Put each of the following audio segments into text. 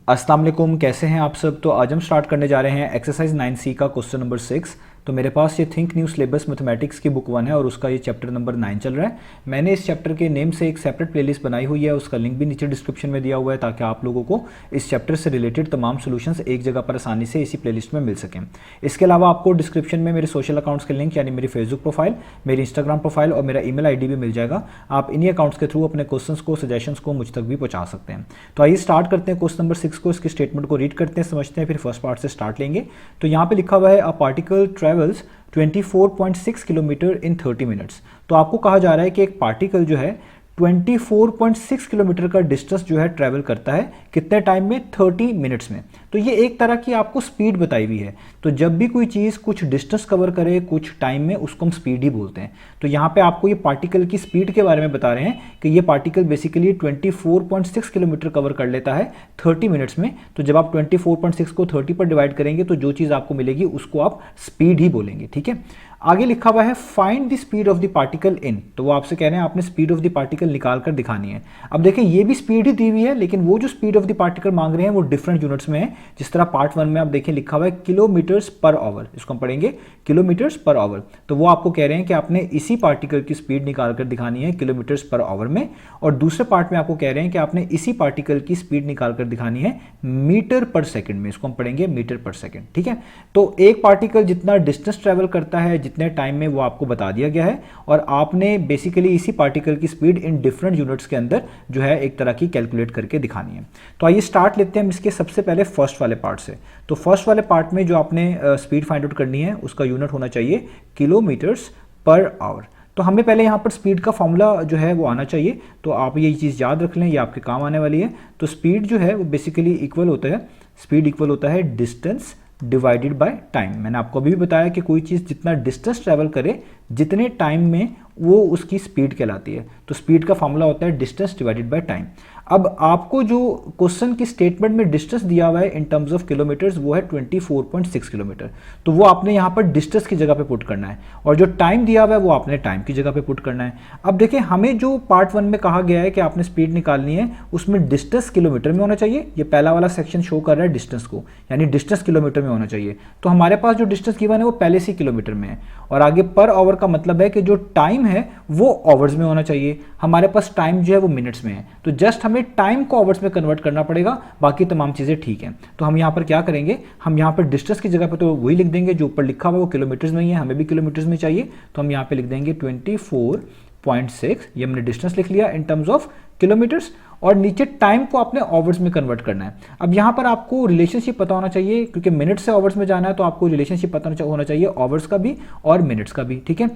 अस्सलाम वालेकुम, कैसे हैं आप सब। तो आज हम स्टार्ट करने जा रहे हैं एक्सरसाइज 9C का क्वेश्चन नंबर 6। तो मेरे पास ये थिंक न्यू सिलेबस मैथमेटिक्स की बुक 1 है और उसका ये चैप्टर नंबर 9 चल रहा है। मैंने इस चैप्टर के नेम से एक सेपरेट प्लेलिस्ट बनाई हुई है, उसका लिंक भी नीचे डिस्क्रिप्शन में दिया हुआ है ताकि आप लोगों को इस चैप्टर से रिलेटेड तमाम सोल्यूशंस एक जगह पर आसानी से इसी प्लेलिस्ट में मिल सकें। इसके अलावा आपको डिस्क्रिप्शन में मेरे सोशल अकाउंट्स के लिंक यानी मेरी फेसबुक प्रोफाइल, मेरी इंस्टाग्राम प्रोफाइल और मेरा ईमेल आईडी भी मिल जाएगा। आप इन्हीं अकाउंट्स के थ्रू अपने क्वेश्चंस को, सजेशंस को मुझ तक भी पहुंचा सकते हैं। तो आइए स्टार्ट करते हैं क्वेश्चन नंबर 6 को। इसकी स्टेटमेंट को रीड करते हैं, समझते हैं, फिर फर्स्ट पार्ट से स्टार्ट लेंगे। तो यहाँ पे लिखा हुआ है a particle travels 24.6 kilometre in 30 minutes. तो आपको कहा जा रहा है कि एक पार्टिकल जो है 24.6 किलोमीटर का डिस्टेंस जो है ट्रैवल करता है कितने टाइम में, 30 मिनट्स में। तो ये एक तरह की आपको स्पीड बताई हुई है। तो जब भी कोई चीज़ कुछ डिस्टेंस कवर करे कुछ टाइम में, उसको हम स्पीड ही बोलते हैं। तो यहाँ पे आपको ये पार्टिकल की स्पीड के बारे में बता रहे हैं कि ये पार्टिकल बेसिकली 24.6 किलोमीटर कवर कर लेता है 30 मिनट्स में। तो जब आप 24.6 को 30 पर डिवाइड करेंगे तो जो चीज़ आपको मिलेगी उसको आप स्पीड ही बोलेंगे, ठीक है। आगे लिखा हुआ है find the speed of the particle in. तो वो आपसे कह रहे हैं आपने स्पीड ऑफ द पार्टिकल निकाल कर दिखानी है। अब देखें ये भी स्पीड ही दी हुई है, लेकिन वो जो स्पीड ऑफ द पार्टिकल मांग रहे हैं वो डिफरेंट यूनिट्स में है। जिस तरह पार्ट 1 में आप देखें लिखा हुआ है किलोमीटर्स पर आवर, इसको हम पढ़ेंगे किलोमीटर्स पर आवर। तो वो आपको कह रहे हैं कि आपने इसी पार्टिकल की स्पीड निकाल कर दिखानी है किलोमीटर्स पर आवर में। और दूसरे पार्ट में आपको कह रहे हैं कि आपने इसी पार्टिकल की स्पीड निकाल कर दिखानी है मीटर पर सेकेंड में, इसको हम पढ़ेंगे मीटर पर सेकेंड, ठीक है। तो एक पार्टिकल जितना डिस्टेंस ट्रेवल करता है जितने टाइम में, वो आपको बता दिया गया है और आपने बेसिकली इसी पार्टिकल की स्पीड इन डिफरेंट यूनिट्स के अंदर जो है एक तरह की कैलकुलेट करके दिखानी है। तो आइए स्टार्ट लेते हैं हम इसके सबसे पहले फर्स्ट वाले पार्ट से। तो फर्स्ट वाले पार्ट में जो आपने स्पीड फाइंड आउट करनी है उसका यूनिट होना चाहिए किलोमीटर्स पर आवर। तो हमें पहले यहाँ पर स्पीड का फॉर्मूला जो है वो आना चाहिए। तो आप ये चीज़ याद रख लें, ये आपके काम आने वाली है। तो स्पीड जो है वो बेसिकली इक्वल होता है, स्पीड इक्वल होता है डिस्टेंस डिवाइडेड बाय टाइम। मैंने आपको अभी भी बताया कि कोई चीज़ जितना डिस्टेंस ट्रैवल करे जितने टाइम में वो उसकी स्पीड कहलाती है। तो स्पीड का फॉर्मूला होता है डिस्टेंस डिवाइडेड बाय टाइम। अब आपको जो क्वेश्चन की स्टेटमेंट में डिस्टेंस दिया हुआ है इन टर्म्स ऑफ किलोमीटर्स वो है 24.6 किलोमीटर। तो वो आपने यहाँ पर डिस्टेंस की जगह पे पुट करना है और जो टाइम दिया हुआ है वो आपने टाइम की जगह पे पुट करना है। अब देखिए हमें जो पार्ट 1 में कहा गया है कि आपने स्पीड निकालनी है उसमें डिस्टेंस किलोमीटर में होना चाहिए। ये पहला वाला सेक्शन शो कर रहा है डिस्टेंस को, यानी डिस्टेंस किलोमीटर में होना चाहिए। तो हमारे पास जो डिस्टेंस गिवन है वो पहले से किलोमीटर में है और आगे पर आवर का मतलब है कि जो टाइम है वो आवर्स में होना चाहिए। हमारे पास टाइम जो है वो मिनट्स में है, तो जस्ट हमें टाइम को आवर्स में कन्वर्ट करना पड़ेगा, बाकी तमाम चीज़ें ठीक हैं। तो हम यहाँ पर क्या करेंगे, हम यहाँ पर डिस्टेंस की जगह पर तो वही लिख देंगे जो ऊपर लिखा हुआ वो किलोमीटर्स में ही है, हमें भी किलोमीटर्स में चाहिए। तो हम यहाँ पे लिख देंगे 24.6, ये हमने डिस्टेंस लिख लिया इन टर्म्स ऑफ किलोमीटर्स और नीचे टाइम को आपने आवर्स में कन्वर्ट करना है। अब यहाँ पर आपको रिलेशनशिप पता होना चाहिए, क्योंकि मिनट से आवर्स में जाना है तो आपको रिलेशनशिप पता होना चाहिए आवर्स का भी और मिनट्स का भी, ठीक है।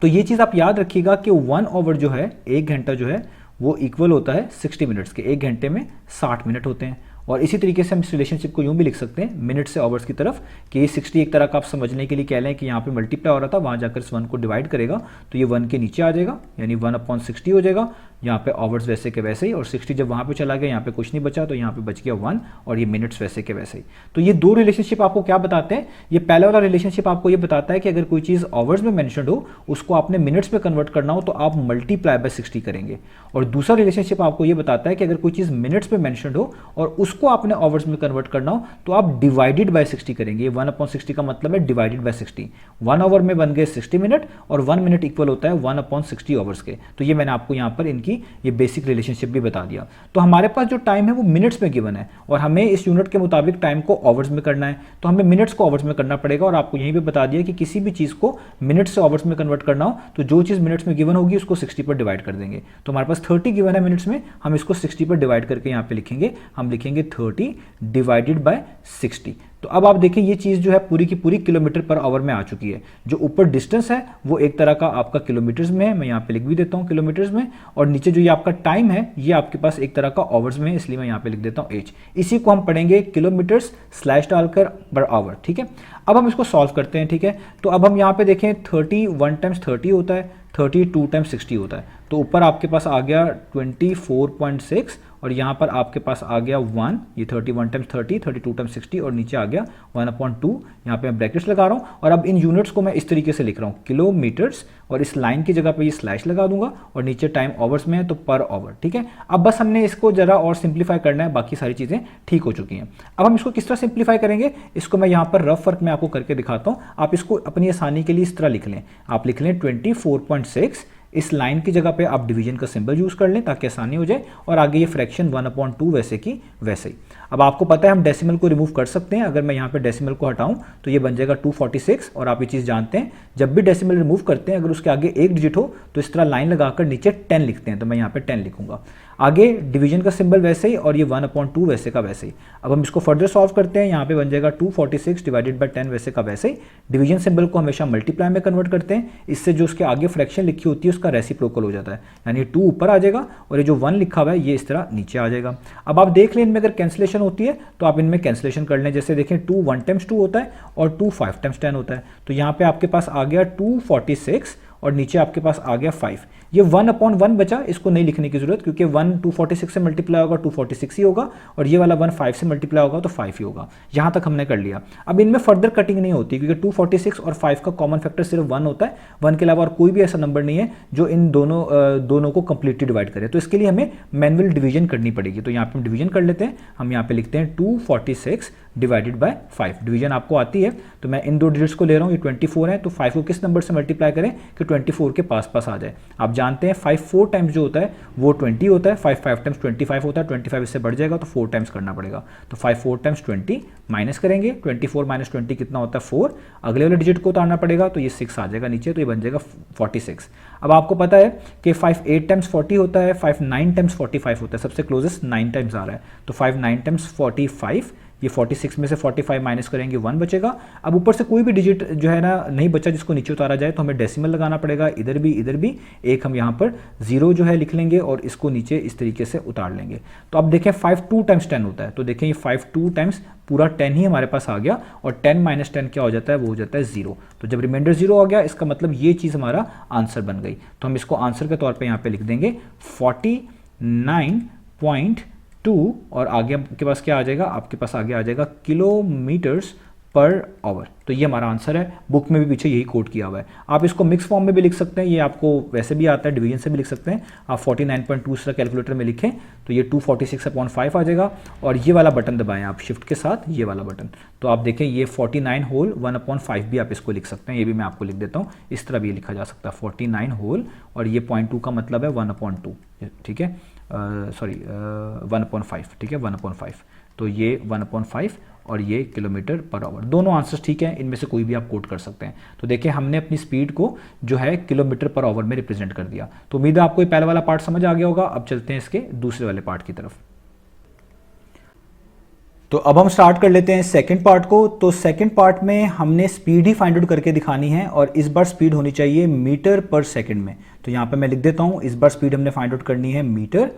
तो ये चीज़ आप याद रखिएगा कि 1 आवर जो है, 1 घंटा जो है वो इक्वल होता है 60 मिनट्स के। 1 घंटे में 60 मिनट होते हैं। और इसी तरीके से हम इस रिलेशनशिप को यूँ भी लिख सकते हैं मिनट से आवर्स की तरफ कि ये 60 एक तरह का आप समझने के लिए कह लें कि यहाँ पे मल्टीप्लाई हो रहा था, वहाँ जाकर इस 1 को डिवाइड करेगा तो ये 1 के नीचे आ जाएगा, यानी 1/60 हो जाएगा। यहाँ पे आवर्स वैसे के वैसे ही, और 60 जब वहाँ पे चला गया यहाँ पे कुछ नहीं बचा तो यहाँ पे बच गया 1 और ये मिनट्स वैसे के वैसे ही। तो ये दो रिलेशनशिप आपको क्या बताते हैं, ये पहला वाला रिलेशनशिप आपको ये बताता है कि अगर कोई चीज़ आवर्स में मेंशन्ड हो उसको आपने मिनट्स में कन्वर्ट करना हो तो आप मल्टीप्लाई बाय 60 करेंगे। और दूसरा रिलेशनशिप आपको ये बताता है कि अगर कोई चीज़ मिनट्स में मेंशन्ड हो और उसको आपने आवर्स में कन्वर्ट करना हो तो आप डिवाइडेड बाय 60 करेंगे। 1/60 का मतलब है डिवाइडेड बाय 60। 1 आवर में बन गए 60 मिनट और 1 मिनट इक्वल होता है 1/60 आवर्स के। तो ये मैंने आपको यहाँ पर इनकी ये बेसिक रिलेशनशिप भी बता दिया। तो हमारे पास जो टाइम है वो मिनट्स में गिवन है और हमें इस यूनिट के मुताबिक टाइम को आवर्स में करना है, तो हमें मिनट्स को आवर्स में करना पड़ेगा। और आपको यहीं पे बता दिया कि किसी भी चीज़ को मिनट्स से आवर्स में कन्वर्ट करना हो तो जो चीज़ मिनट्स में गिवन होगी उसको 60 पर डिवाइड कर देंगे। तो हमारे पास 30 गिवन है मिनट्स में, हम इसको 60 पर डिवाइड करके यहाँ पे लिखेंगे, हम लिखेंगे 30 डिवाइडेड बाय 60। तो अब आप देखें ये चीज़ जो है पूरी की पूरी किलोमीटर पर आवर में आ चुकी है। जो ऊपर डिस्टेंस है वो एक तरह का आपका किलोमीटर्स में है, मैं यहाँ पे लिख भी देता हूँ किलोमीटर्स में, और नीचे जो ये आपका टाइम है ये आपके पास एक तरह का आवर्स में है, इसलिए मैं यहाँ पे लिख देता हूँ h। इसी को हम पढ़ेंगे किलोमीटर्स स्लैश डालकर पर आवर, ठीक है। अब हम इसको सॉल्व करते हैं, ठीक है। तो अब हम यहाँ पे देखें 30 1 टाइम्स 30 होता है, 30 2 टाइम्स 60 होता है। तो ऊपर आपके पास आ गया 24.6 और यहाँ पर आपके पास आ गया 1, ये 31 टाइम्स 30, 32 टाइम्स 60 और नीचे आ गया 1/2। यहाँ पे मैं ब्रैकेट्स लगा रहा हूँ और अब इन यूनिट्स को मैं इस तरीके से लिख रहा हूँ, किलोमीटर्स, और इस लाइन की जगह पे ये स्लैश लगा दूंगा और नीचे टाइम आवर्स में है तो पर आवर। ठीक है, अब बस हमने इसको जरा और सिंप्लीफाई करना है, बाकी सारी चीज़ें ठीक हो चुकी हैं। अब हम इसको किस तरह सिंप्लीफाई करेंगे, इसको मैं यहाँ पर रफ वर्क में आपको करके दिखाता हूँ। आप इसको अपनी आसानी के लिए इस तरह लिख लें, आप लिख लें 24.6, इस लाइन की जगह पे आप डिवीजन का सिंबल यूज कर लें ताकि आसानी हो जाए, और आगे ये फ्रैक्शन 1/2 वैसे की वैसे ही। अब आपको पता है हम डेसिमल को रिमूव कर सकते हैं, अगर मैं यहाँ पे डेसिमल को हटाऊं तो ये बन जाएगा 246, और आप ये चीज़ जानते हैं जब भी डेसिमल रिमूव करते हैं अगर उसके आगे एक डिजिट हो तो इस तरह लाइन लगाकर नीचे 10 लिखते हैं, तो मैं यहाँ पे 10 लिखूंगा। आगे डिवीजन का सिंबल वैसे ही और ये 1/2 वैसे का वैसे ही। अब हम इसको फर्दर सॉल्व करते हैं, यहाँ पे बन जाएगा 246 डिवाइडेड बाय 10 वैसे का वैसे ही। डिवीजन सिंबल को हमेशा मल्टीप्लाई में कन्वर्ट करते हैं, इससे जो उसके आगे फ्रैक्शन लिखी होती है उसका रेसिप्रोकल हो जाता है, यानी 2 ऊपर आ जाएगा और ये जो 1 लिखा हुआ है ये इस तरह नीचे आ जाएगा। अब आप देख लें इनमें अगर कैंसिलेशन होती है तो आप इनमें कैंसिलेशन कर लें, जैसे देखें 2 1 टाइम्स 2 होता है और 2 5 टाइम्स 10 होता है, तो यहाँ पे आपके पास आ गया 246 और नीचे आपके पास आ गया 5। ये 1/1 बचा, इसको नहीं लिखने की जरूरत क्योंकि 1 246 से मल्टीप्लाई होगा 246 ही होगा, और ये वाला 1 5 से मल्टीप्लाई होगा तो 5 ही होगा। यहाँ तक हमने कर लिया। अब इनमें फर्दर कटिंग नहीं होती क्योंकि 246 और 5 का कॉमन फैक्टर सिर्फ 1 होता है, 1 के अलावा और कोई भी ऐसा नंबर नहीं है जो इन दोनों को कंप्लीटली डिवाइड करे, तो इसके लिए हमें मैनुअल डिवीजन करनी पड़ेगी। तो यहाँ पे हम डिवीजन कर लेते हैं, हम यहाँ पे लिखते हैं 246 डिवाइडेड बाय 5। डिवीजन आपको आती है तो मैं इन दो डिजिट्स को ले रहा हूँ, ये 24 है तो 5 को किस नंबर से मल्टीप्लाई करें कि 24 के पास पास आ जाए। आप जानते हैं 5 4 टाइम्स जो होता है वो 20 होता है, 5 5 टाइम्स 25 होता है, 25 इससे बढ़ जाएगा तो 4 टाइम्स करना पड़ेगा, तो 5 4 टाइम्स 20 माइनस करेंगे, 24 माइनस 20 कितना होता है 4, अगले वाले डिजिट को उतारना पड़ेगा तो ये 6 आ जाएगा नीचे, तो ये बन जाएगा 46। अब आपको पता है कि 5 8 टाइम्स 40 होता है, 5 9 टाइम्स 45 होता है, सबसे क्लोजेस्ट 9 टाइम्स आ रहा है, तो 5 9 टाइम्स 45, ये 46 में से 45 माइनस करेंगे 1 बचेगा। अब ऊपर से कोई भी डिजिट जो है ना नहीं बचा जिसको नीचे उतारा जाए तो हमें डेसिमल लगाना पड़ेगा, इधर भी एक हम यहाँ पर 0 जो है लिख लेंगे और इसको नीचे इस तरीके से उतार लेंगे। तो अब देखें 5 2 टाइम्स 10 होता है, तो देखें ये 5 2 टाइम्स पूरा 10 ही हमारे पास आ गया, और 10 माइनस 10 क्या हो जाता है, वो हो जाता है 0। तो जब रिमाइंडर 0 आ गया इसका मतलब ये चीज़ हमारा आंसर बन गई, तो हम इसको आंसर के तौर पर यहाँ पे लिख देंगे 49.2, और आगे आपके पास क्या आ जाएगा, आपके पास आगे आ जाएगा किलोमीटर्स पर आवर। तो ये हमारा आंसर है, बुक में भी पीछे यही कोड किया हुआ है। आप इसको मिक्स फॉर्म में भी लिख सकते हैं, ये आपको वैसे भी आता है, डिवीजन से भी लिख सकते हैं। आप 49.2 से कैलकुलेटर में लिखें तो ये 246/5 आ जाएगा, और ये वाला बटन दबाएं आप शिफ्ट के साथ, ये वाला बटन, तो आप देखें ये 49 होल 1/5 भी आप इसको लिख सकते हैं, ये भी मैं आपको लिख देता हूँ, इस तरह भी लिखा जा सकता है 49 होल, और ये 0.2 का मतलब है 1/2, ठीक है, सॉरी 1/5, ठीक है 1/5, तो ये 1/5 और ये किलोमीटर पर आवर, दोनों आंसर्स ठीक हैं, इनमें से कोई भी आप कोट कर सकते हैं। तो देखिए हमने अपनी स्पीड को जो है किलोमीटर पर आवर में रिप्रेजेंट कर दिया। तो उम्मीद है आपको ये पहला वाला पार्ट समझ आ गया होगा। अब चलते हैं इसके दूसरे वाले पार्ट की तरफ। तो अब हम स्टार्ट कर लेते हैं सेकंड पार्ट को। तो सेकंड पार्ट में हमने स्पीड ही फाइंड आउट करके दिखानी है, और इस बार स्पीड होनी चाहिए मीटर पर सेकंड में। तो यहाँ पे मैं लिख देता हूँ, इस बार स्पीड हमने फाइंड आउट करनी है मीटर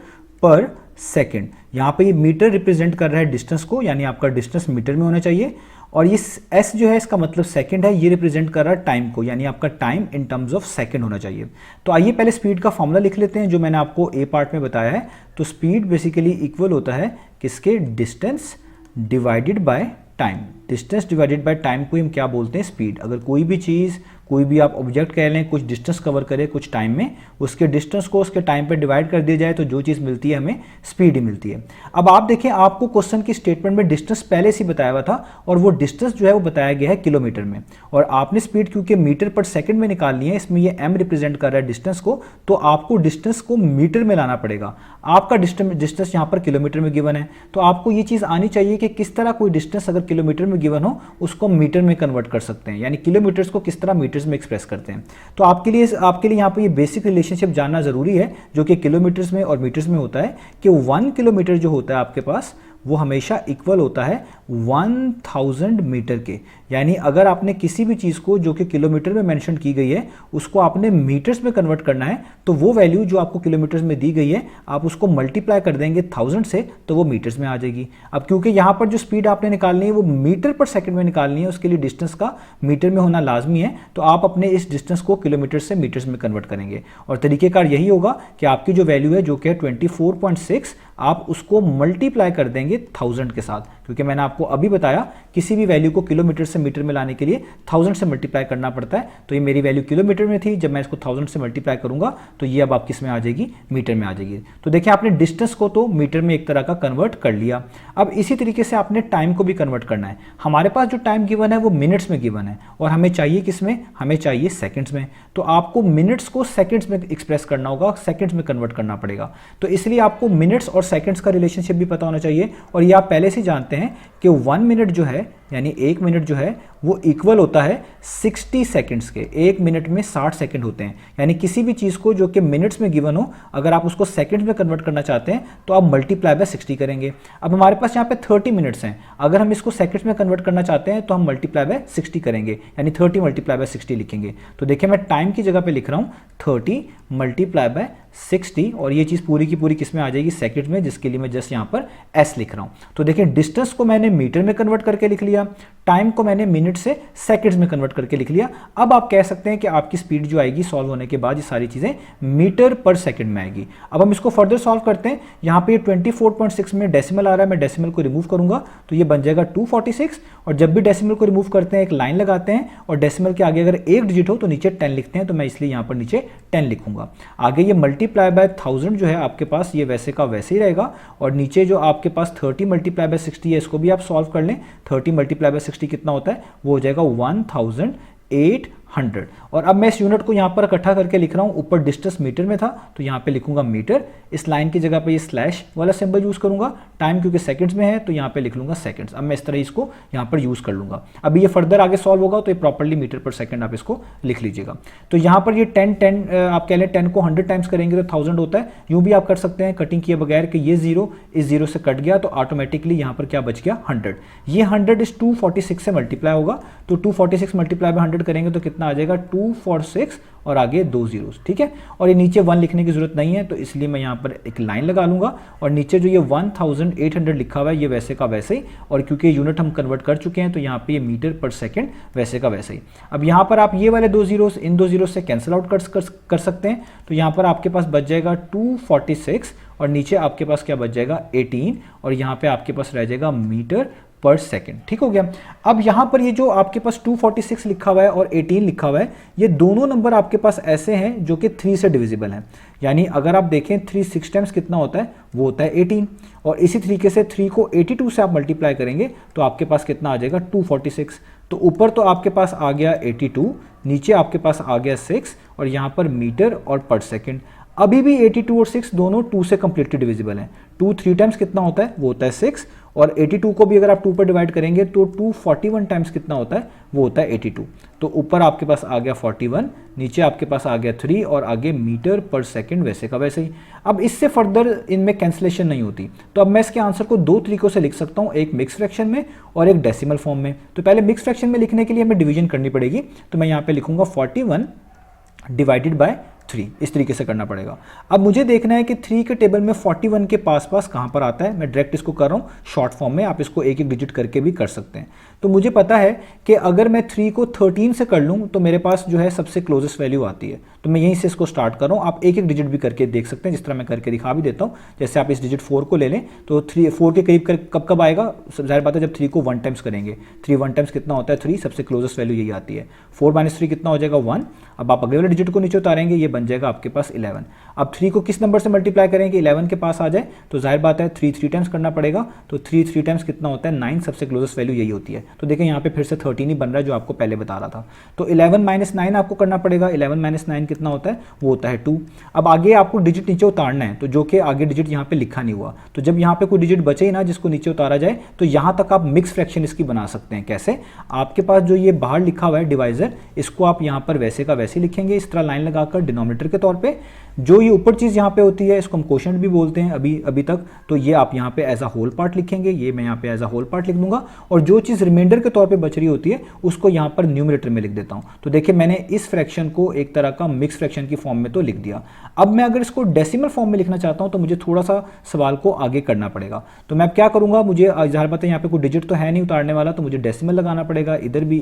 पर सेकंड। यहाँ पे ये मीटर रिप्रेजेंट कर रहा है डिस्टेंस को, यानी आपका डिस्टेंस मीटर में होना चाहिए, और ये एस जो है इसका मतलब सेकंड है, ये रिप्रेजेंट कर रहा है टाइम को, यानी आपका time in terms of second होना चाहिए। तो आइए पहले स्पीड का फॉर्मूला लिख लेते हैं जो मैंने आपको ए पार्ट में बताया है। तो स्पीड बेसिकली इक्वल होता है किसके, distance divided by time. Distance divided by time को हम क्या बोलते हैं, स्पीड। अगर कोई भी चीज़, कोई भी आप ऑब्जेक्ट कह लें, कुछ डिस्टेंस कवर करे कुछ टाइम में, उसके डिस्टेंस को उसके टाइम पे डिवाइड कर दिया जाए तो जो चीज़ मिलती है हमें स्पीड ही मिलती है। अब आप देखें, आपको क्वेश्चन की स्टेटमेंट में डिस्टेंस पहले से बताया हुआ था, और वो डिस्टेंस जो है वो बताया गया है किलोमीटर में, और आपने स्पीड क्योंकि मीटर पर सेकंड में निकालनी है, इसमें ये m रिप्रेजेंट कर रहा है डिस्टेंस को, तो आपको डिस्टेंस को मीटर में लाना पड़ेगा। आपका डिस्टेंस यहाँ पर किलोमीटर में गिवन है, तो आपको ये चीज़ आनी चाहिए कि किस तरह कोई डिस्टेंस अगर किलोमीटर में गिवन हो उसको मीटर में कन्वर्ट कर सकते हैं, यानी किलोमीटर्स को किस तरह मीटर्स में एक्सप्रेस करते हैं। तो आपके लिए यहाँ पर ये बेसिक रिलेशनशिप जानना जरूरी है जो कि किलोमीटर्स में और मीटर्स में होता है, कि 1 किलोमीटर जो होता है आपके पास वो हमेशा इक्वल होता है 1000 मीटर के। यानी अगर आपने किसी भी चीज़ को जो कि किलोमीटर में मेंशन की गई है उसको आपने मीटर्स में कन्वर्ट करना है, तो वो वैल्यू जो आपको किलोमीटर्स में दी गई है आप उसको मल्टीप्लाई कर देंगे 1000 से, तो वो मीटर्स में आ जाएगी। अब क्योंकि यहाँ पर जो स्पीड आपने निकालनी है वो मीटर पर सेकंड में निकालनी है, उसके लिए डिस्टेंस का मीटर में होना लाजमी है, तो आप अपने इस डिस्टेंस को किलोमीटर से मीटर्स में कन्वर्ट करेंगे। और तरीकेकार यही होगा कि आपकी जो वैल्यू है जो कि 24.6 आप उसको मल्टीप्लाई कर देंगे 1000 के साथ, क्योंकि मैंने आपको अभी बताया किसी भी वैल्यू को किलोमीटर से मीटर में लाने के लिए 1000 से मल्टीप्लाई करना पड़ता है। तो ये मेरी वैल्यू किलोमीटर में थी, जब मैं इसको 1000 से मल्टीप्लाई करूंगा तो ये अब आप किस में आ जाएगी, मीटर में आ जाएगी। तो देखिए आपने डिस्टेंस को तो मीटर में एक तरह का कन्वर्ट कर लिया। अब इसी तरीके से आपने टाइम को भी कन्वर्ट करना है। हमारे पास जो टाइम गिवन है वो मिनट्स में गिवन है और हमें चाहिए किस में, हमें चाहिए सेकंड्स में। तो आपको मिनट्स को सेकंड्स में एक्सप्रेस करना होगा, सेकंड्स में कन्वर्ट करना पड़ेगा। तो इसलिए आपको मिनट्स और सेकंड्स का रिलेशनशिप भी पता होना चाहिए। और ये आप पहले से जानते हैं कि 1 मिनट जो है, यानी 1 मिनट जो है वो इक्वल होता है 60 सेकंड्स के। 1 मिनट में 60 सेकंड होते हैं। यानी किसी भी चीज़ को जो कि मिनट्स में गिवन हो, अगर आप उसको सेकंड्स में कन्वर्ट करना चाहते हैं तो आप मल्टीप्लाई बाय 60 करेंगे। अब हमारे पास यहाँ पे 30 मिनट्स हैं, अगर हम इसको सेकंड्स में कन्वर्ट करना चाहते हैं तो हम मल्टीप्लाई बाय 60 करेंगे, यानी 30 मल्टीप्लाई बाय 60 लिखेंगे। तो देखिए मैं टाइम की जगह पे लिख रहा हूँ 30 मल्टीप्लाई बाय 60 और ये चीज़ पूरी की पूरी किस में आ जाएगी, सेकंड में, जिसके लिए मैं जस्ट यहाँ पर s लिख रहा हूँ। तो देखिए डिस्टेंस को मैंने मीटर में कन्वर्ट करके लिख लिया, टाइम को मैंने मिनट से सेकंड्स में कन्वर्ट करके लिख लिया। अब आप कह सकते हैं कि आपकी स्पीड जो आएगी सॉल्व होने के बाद ये सारी चीज़ें मीटर पर सेकंड में आएगी। अब हम इसको फर्दर सॉल्व करते हैं। यहाँ पे 24.6 में डेसिमल आ रहा है, मैं डेसिमल को रिमूव करूंगा तो ये बन जाएगा 246। और जब भी डेसिमल को रिमूव करते हैं एक लाइन लगाते हैं और डेसिमल के आगे अगर एक डिजिट हो तो नीचे 10 लिखते हैं, तो मैं इसलिए यहाँ पर नीचे 10 लिखूंगा। आगे ये मल्टीप्लाई बाय 1000 जो है आपके पास ये वैसे का वैसे ही रहेगा। और नीचे जो आपके पास 30 मल्टीप्लाई बाय 60 है, इसको भी आप सॉल्व कर लें। 30 मल्टीप्लाई बाय 60 कितना होता है, वो हो जाएगा 1800। और अब मैं इस यूनिट को यहाँ पर इकट्ठा करके लिख रहा हूँ। ऊपर डिस्टेंस मीटर में था तो यहाँ पे लिखूंगा मीटर, इस लाइन की जगह पे ये स्लैश वाला सिंबल यूज करूंगा। टाइम क्योंकि सेकंड्स में है तो यहाँ पे लिख लूंगा सेकंड्स। अब मैं इस तरह इसको यहाँ पर यूज कर लूंगा। अभी ये फर्दर आगे सॉल्व होगा तो ये प्रॉपर्ली मीटर पर सेकंड आप इसको लिख लीजिएगा। तो यहाँ पर ये 10 आप कह लें 10 को 100 टाइम्स करेंगे तो 1000 होता है। यूं भी आप कर सकते हैं कटिंग किए बगैर कि ये 0 इस 0 से कट गया तो ऑटोमेटिकली यहाँ पर क्या बच गया, 100। ये 100 इस 246 से मल्टीप्लाई होगा, तो 246 मल्टीप्लाई बाय 100 करेंगे तो कितना आ जाएगा, 246 और आगे 2 zeros, ठीक है। और ये नीचे 1 लिखने की जरूरत नहीं है तो इसलिए मैं यहाँ पर एक लाइन लगा लूंगा। और नीचे जो ये 1800 लिखा हुआ है ये वैसे का वैसे ही, और क्योंकि यूनिट हम कन्वर्ट कर चुके हैं तो यहाँ पे ये मीटर पर सेकंड वैसे का वैसे ही। अब यहाँ पर आप ये वाले 2 zeros इन 2 zeros से कैंसिल आउट कर सकते हैं। तो यहाँ पर आपके पास बच जाएगा 246 और नीचे आपके पास क्या बच जाएगा, 18, और यहाँ पे आपके पास रह जाएगा मीटर पर सेकंड। ठीक हो गया। अब यहाँ पर ये जो आपके पास 246 लिखा हुआ है और 18 लिखा हुआ है, ये दोनों नंबर आपके पास ऐसे हैं जो कि 3 से डिविजिबल हैं। यानी अगर आप देखें 3 6 टाइम्स कितना होता है, वो होता है 18। और इसी तरीके से 3 को 82 से आप मल्टीप्लाई करेंगे तो आपके पास कितना आ जाएगा, 246। तो ऊपर तो आपके पास आ गया 82, नीचे आपके पास आ गया 6 और यहाँ पर मीटर और पर सेकंड। अभी भी 82 और 6 दोनों 2 से कंप्लीटली डिविजिबल हैं। 2 3 टाइम्स कितना होता है, वो होता है 6, और 82 को भी अगर आप 2 पर डिवाइड करेंगे तो 241 टाइम्स कितना होता है, वो होता है 82। तो ऊपर आपके पास आ गया 41, नीचे आपके पास आ गया 3 और आगे मीटर पर सेकंड वैसे का वैसे ही। अब इससे फर्दर इनमें कैंसिलेशन नहीं होती, तो अब मैं इसके आंसर को 2 तरीकों से लिख सकता हूँ, एक मिक्स फ्रैक्शन में और एक डेसिमल फॉर्म में। तो पहले मिक्स फ्रैक्शन में लिखने के लिए हमें डिवीजन करनी पड़ेगी, तो मैं यहाँ पे लिखूंगा 41 डिवाइडेड बाय 3, इस तरीके से करना पड़ेगा। अब मुझे देखना है कि 3 के टेबल में 41 के पास कहाँ पर आता है। मैं डायरेक्ट इसको कर रहा हूँ शॉर्ट फॉर्म में, आप इसको एक एक डिजिट करके भी कर सकते हैं। तो मुझे पता है कि अगर मैं 3 को 13 से कर लूँ तो मेरे पास जो है सबसे क्लोजेस्ट वैल्यू आती है। तो मैं यहीं से इसको स्टार्ट कर रहा हूँ, आप एक एक डिजिट भी करके देख सकते हैं, जिस तरह मैं करके दिखा भी देता हूँ। जैसे आप इस डिजिट 4 को ले लें तो 4 के करीब कब आएगा, जाहिर बात है जब 3 को 1 टाइम्स करेंगे। 3 1 टाइम्स कितना होता है 3, सबसे क्लोजेस्ट वैल्यू यही आती है। 4 - 3 कितना हो जाएगा 1। अब आप अगले वाले डिजिट को नीचे उतारेंगे, ये बन जाएगा आपके पास 11। अब 3 को किस नंबर से मल्टीप्लाई करेंगे, 11 के पास आ जाए तो जाहिर बात है 3 3 टाइम्स करना पड़ेगा। तो 3 3 टाइम्स कितना होता है 9, सबसे क्लोजेस्ट वैल्यू यही होती है। तो देखें यहाँ पे फिर से 13 ही बन रहा है जो आपको पहले बता रहा था। तो 11 - 9 आपको करना पड़ेगा। 11 - 9 कितना होता है, वो होता है 2। अब आगे आपको डिजिट नीचे उतारना है, तो जो कि आगे डिजिट यहाँ पे लिखा नहीं हुआ, तो जब यहाँ पे कोई डिजिट बचे ही ना जिसको नीचे उतारा जाए तो यहाँ तक आप मिक्स फ्रैक्शन इसकी बना सकते हैं। कैसे, आपके पास जो ये बाहर लिखा हुआ है डिवाइजर, इसको आप यहाँ पर वैसे का वैसे लिखेंगे, इस तरह लाइन लगाकर डिनोमिनेटर के तौर पे। जो ये ऊपर चीज़ यहाँ पे होती है इसको हम क्वोशंट भी बोलते हैं अभी तक, तो ये आप यहाँ पे एज अ होल पार्ट लिखेंगे, ये मैं यहाँ पे एज अ होल पार्ट लिख दूंगा। और जो चीज़ रिमाइंडर के तौर पे बच रही होती है उसको यहाँ पर न्यूमरेटर में लिख देता हूँ। तो देखिए मैंने इस फ्रैक्शन को एक तरह का मिक्स फ्रैक्शन की फॉर्म में तो लिख दिया। अब मैं अगर इसको डेसिमल फॉर्म में लिखना चाहता हूँ तो मुझे थोड़ा सा सवाल को आगे करना पड़ेगा। तो मैं अब क्या करूँगा, मुझे जाहिर बात है यहाँ पे कोई डिजिट तो है नहीं उतारने वाला, तो मुझे डेसिमल लगाना पड़ेगा। इधर भी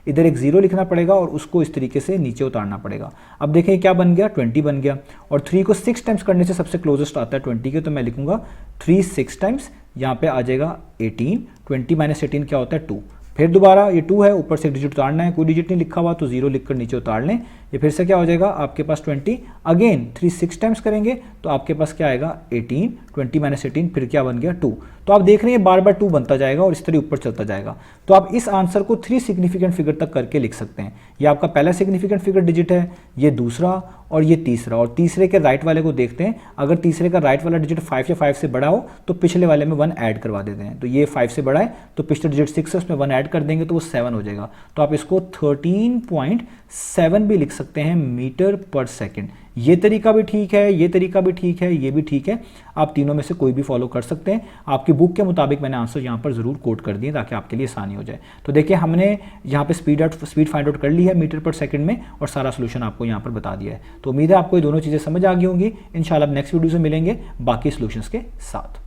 इधर एक 0 लिखना पड़ेगा और उसको इस तरीके से नीचे उतारना पड़ेगा। अब देखें क्या बन गया, 20 बन गया। गया, और 3 को 6 टाइम्स करने से सबसे क्लोजेस्ट आता है 20 के, तो मैं लिखूंगा 3 6 टाइम्स, यहाँ पे आ जाएगा 18, 20 माइनस 18 क्या होता है 2। फिर दोबारा ये 2 है, ऊपर से एक डिजिट उतारना है, कोई डिजिट नहीं लिखा हुआ तो 0 लिखकर नीचे उतार लें। ये फिर से क्या हो जाएगा आपके पास 20, अगेन 3 6 टाइम्स करेंगे तो आपके पास क्या आएगा 18, 20 माइनस 18 फिर क्या बन गया 2। तो आप देख रहे हैं बार बार 2 बनता जाएगा और इस तरह ऊपर चलता जाएगा। तो आप इस आंसर को 3 सिग्निफिकेंट फिगर तक करके लिख सकते हैं। ये आपका पहला सिग्निफिकेंट फिगर डिजिट है, ये दूसरा और ये तीसरा, और तीसरे के राइट वाले को देखते हैं। अगर तीसरे का राइट वाला डिजिट 5 या 5 से बड़ा हो तो पिछले वाले में 1 ऐड करवा देते हैं। तो ये 5 से बड़ा है तो पिछले डिजिट 6 है, उसमें 1 ऐड कर देंगे तो वो 7 हो जाएगा। तो आप इसको 13.7 भी लिख सकते हैं मीटर पर सेकेंड। ये तरीका भी ठीक है, ये तरीका भी ठीक है, ये भी ठीक है। आप तीनों में से कोई भी फॉलो कर सकते हैं। आपकी बुक के मुताबिक मैंने आंसर यहाँ पर जरूर कोट कर दिए ताकि आपके लिए आसानी हो जाए। तो देखिए हमने यहाँ पे स्पीड फाइंड आउट कर ली है मीटर पर सेकंड में, और सारा सोल्यूशन आपको यहाँ पर बता दिया है। तो उम्मीद है आपको ये दोनों चीज़ें समझ आ गई होंगी। इंशाल्लाह नेक्स्ट वीडियो से मिलेंगे बाकी सोल्यूशंस के साथ।